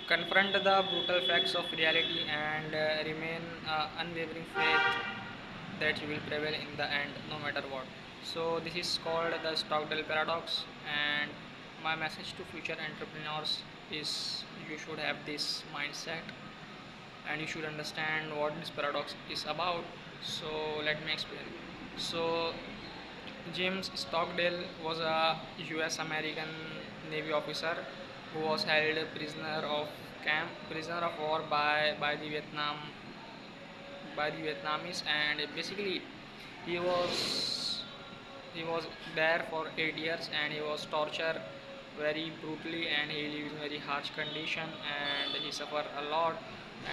Confront the brutal facts of reality and remain unwavering faith that you will prevail in the end no matter what. So this is called the Stockdale paradox, and my message to future entrepreneurs is you should have this mindset and you should understand what this paradox is about. So let me explain. So James Stockdale was a US American Navy officer who was held prisoner of war by the Vietnamese, and basically he was he was there for 8 years, and he was tortured very brutally, and he lived in very harsh condition, and he suffered a lot,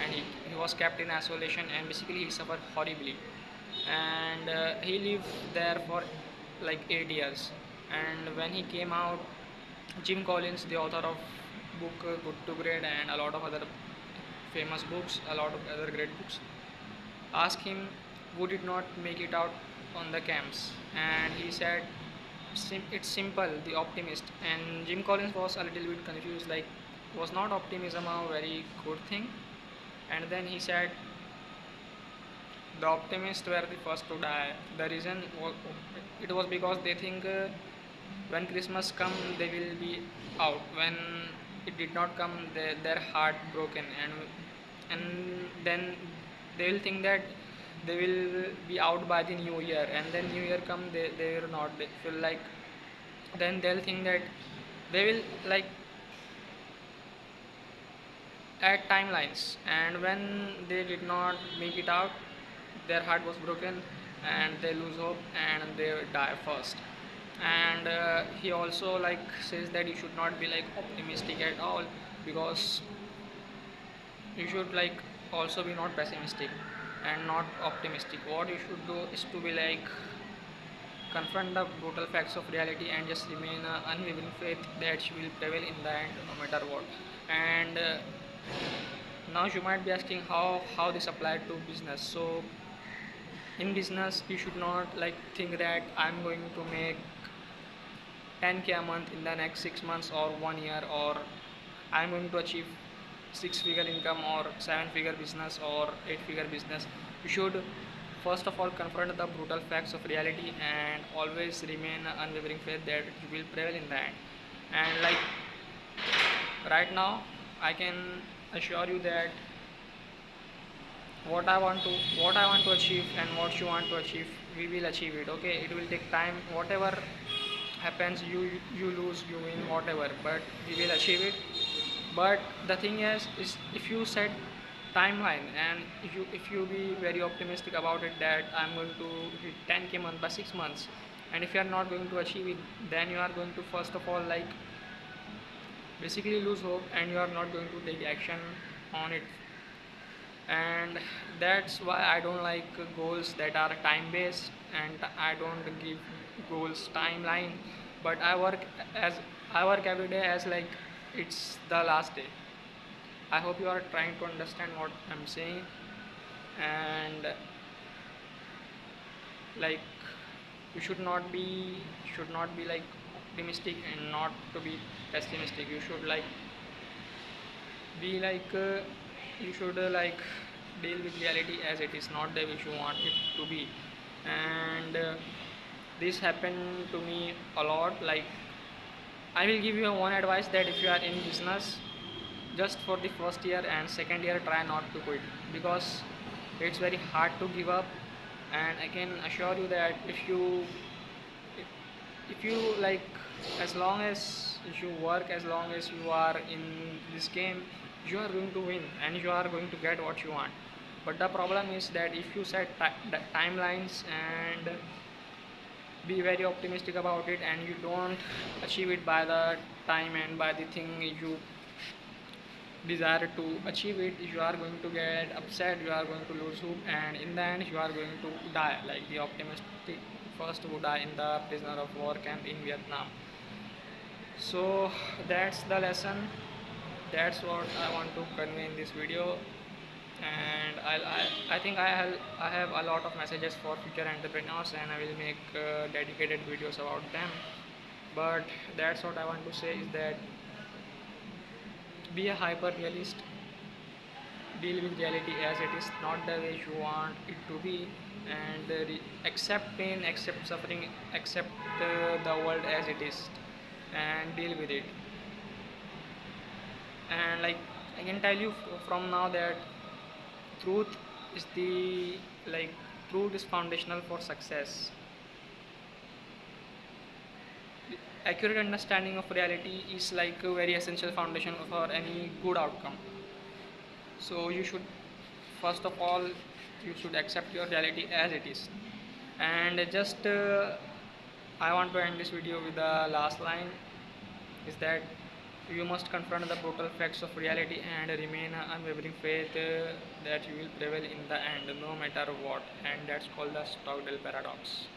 and he was kept in isolation, and basically he suffered horribly, and he lived there for like 8 years. And when he came out, Jim Collins, the author of book Good to Great and a lot of other famous books, a lot of other great books, asked him would it not make it out on the camps, and he said it's simple, the optimist. And Jim Collins was a little bit confused, like was not optimism a very good thing? And then he said the optimists were the first to die. The reason was, it was because they think when Christmas come they will be out. When it did not come, their heart broken, and then they will think that they will be out by the New Year, and then New Year come they will not. They feel like then they'll think that they will like add timelines, and when they did not make it out, their heart was broken, and they lose hope and they die first. And he also like says that you should not be like optimistic at all, because you should like also be not pessimistic and not optimistic. What you should do is to be like confront the brutal facts of reality and just remain unwavering faith that you will prevail in the end no matter what. And now you might be asking how this applied to business. So in business you should not like think that I'm going to make 10K a month in the next 6 months or 1 year, or I'm going to achieve 6 figure income or 7 figure business or 8 figure business. You should first of all confront the brutal facts of reality and always remain unwavering faith that you will prevail in the end. And like right now I can assure you that what I want to achieve and what you want to achieve, we will achieve it. Okay, it will take time. Whatever happens, you lose, you win, whatever, but we will achieve it. But the thing is if you set timeline and if you be very optimistic about it that I'm going to hit 10K month by 6 months, and if you are not going to achieve it, then you are going to first of all like basically lose hope, and you are not going to take action on it. And that's why I don't like goals that are time based, and I don't give goals timeline, but as I work every day as like it's the last day. I hope you are trying to understand what I'm saying. And like you should not be like optimistic and not to be pessimistic. You should like be like you should like deal with reality as it is, not the way you want it to be. And this happened to me a lot. Like I will give you one advice that if you are in business, just for the first year and second year try not to quit, because it's very hard to give up. And I can assure you that if, if you like as long as you work, as long as you are in this game, you are going to win and you are going to get what you want. But the problem is that if you set timelines and be very optimistic about it, and you don't achieve it by the time and by the thing you desire to achieve it, you are going to get upset, you are going to lose hope, and in the end you are going to die like the optimistic first who die in the prisoner of war camp in Vietnam. So that's the lesson, that's what I want to convey in this video. And I think I have a lot of messages for future entrepreneurs, and I will make dedicated videos about them. But that's what I want to say is that Be a hyper realist, deal with reality as it is, not the way you want it to be, and accept pain, accept suffering, accept the world as it is, and deal with it. And like I can tell you from now that truth is the like truth is foundational for success. Accurate understanding of reality is like a very essential foundation for any good outcome. So you should, first of all, you should accept your reality as it is. And just I want to end this video with the last line is that you must confront the brutal facts of reality and remain unwavering faith that you will prevail in the end no matter what, and that's called the Stockdale paradox.